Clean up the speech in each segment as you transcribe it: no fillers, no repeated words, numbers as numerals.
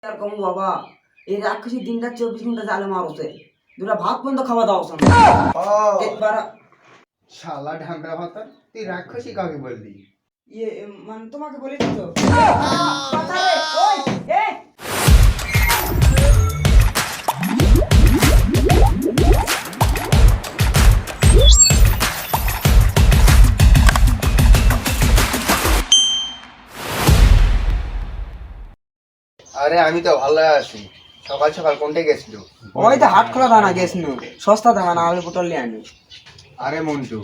আর কম বাবা, এই রাক্ষসী দিনটা 24 ঘন্টা জালে মারছে, দুটা ভাত পর্যন্ত খাওয়া দাওয়া হচ্ছে না। একবার শালা ঢাংরা ভাতা, তুই রাক্ষসী কাকে বললি? ইয়ে মানে তোমাকে বলেছি তো। বাতারে, ওই, এ! আরে আমি তো ভালো আছি। সকাল সকাল কোনটা গেছিল? ওই তো হাট খোলা দানা গেছিল, সস্তা দানা না আলু পটল নিয়ে আনি। আরে মন্টু,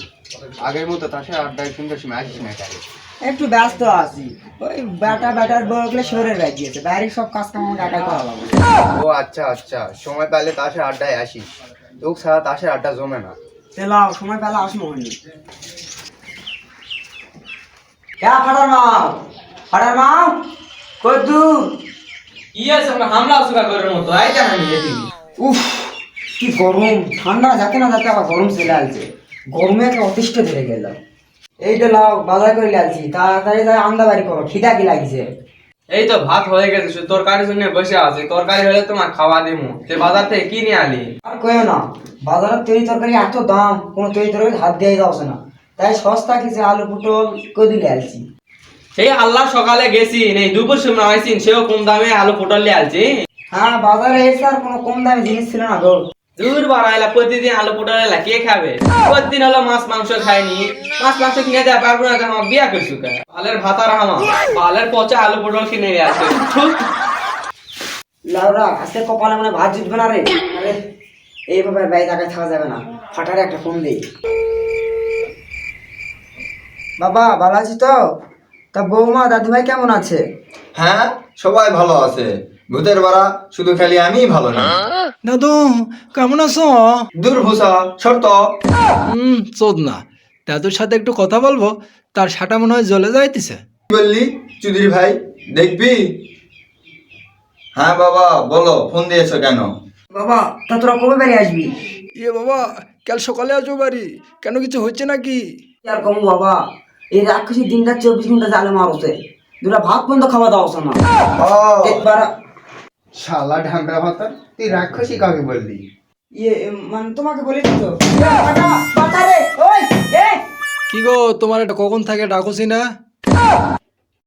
আগের মতো তার সাথে আড্ডায় সুন্দর সময় আসিস না কেন? একটু ব্যস্ত আছি, ওই ব্যাটার বউগুলো শহরের বাইক গিয়েছে, বাইরের সব কাজ কাম আমাকে একাই করা লাগবে। ও আচ্ছা আচ্ছা, সময় পেলে তার সাথে আড্ডায় আসিস। তোকে ছাড়া তার সাথে আড্ডা জমে না। তেলাও সময় পেলে আসবো হয়নি। क्या फटार माव কই দূর? ইয়ে সঙ্গে হামলা সুরা করার মতো আইতা না এদিকে। উফ, কি গরম! ঠান্ডা যাতে না যাতে আবার গরম চলে আসছে, গরমে একটা অতিষ্ঠ ধরে গেল। এই তো লাও বাজার করে লাগছি, তাড়াতাড়ি তাই আন্দা বাড়ি করো, খিদা কি লাগছে। এই তো ভাত হয়ে গেছে, শুধু তরকারির জন্য বসে আছি। তরকারি হলে তোমার খাওয়া দিমু। তে বাজার থেকে কি নিয়ে আলি? আর কইও না, বাজারের তৈরি তরকারি এত দাম, কোনো তৈরি তরকারি হাত দিয়ে যাচ্ছে না, তাই সস্তা কিছু আলু পটল কদিলে আলছি। সেই আল্লাহ সকালে গেছি নেই দুপুর সময় আইসিন, সেও কম দামে আলু পটল নিয়ে আলছি। হ্যাঁ, বাজারে এসে আর কোনো কম দামি জিনিস ছিল না গো। দূর বাড়াইলা, প্রতিদিন আলু পটল এলা কে খাবে? প্রতিদিন হলো মাছ মাংস খায়নি, মাছ মাংস কিনে দেওয়া পারবো না, তো আমার বিয়া করছু কে? বালের ভাতার হামা, বালের পচা আলু পটল কিনে নিয়ে আসছে। লাউরা আজকে কপালে মানে ভাত জুটবে না রে। আরে এইভাবে বাইরে টাকায় থাকা যাবে না, ফাটারে একটা ফোন দেই। বাবা ভালো আছি তো? তা বৌমা দাদু ভাই কেমন আছে? হ্যাঁ, সবাই ভালো আছে। ভূতের বাড়া শুধু খালি আমিই ভালো না। দাদু কেমন আছো? দূর ভূষা শর্ত। চোদ না, দাদুর সাথে একটু কথা বলবো, তার সাটা মনে হয় জ্বলে যাইতেছে। কি বললি চুদির ভাই? দেখবি? হ্যাঁ বাবা বলো, ফোন দিয়েছো কেন? বাবা তা তোরা কবে বেরিয়ে আসবি? ইয়ে বাবা, কাল সকালে আসবো বাড়ি। কেন কিছু হচ্ছে নাকি? কি আর কম বাবা, এই রাক্ষসী দিনটা 24 ঘন্টা জালে মারছে, দুটা ভাত পর্যন্ত খাওয়া দাওয়া হচ্ছে না। একবার শালা ঢাংরা ভাতা, তুই রাক্ষসী কাকে বললি? ইয়ে মানে তোমাকে বলেছি তো। বাতারে, ওই, এ! কি গো, তোমার এটা কখন থাকে ডাকছি না?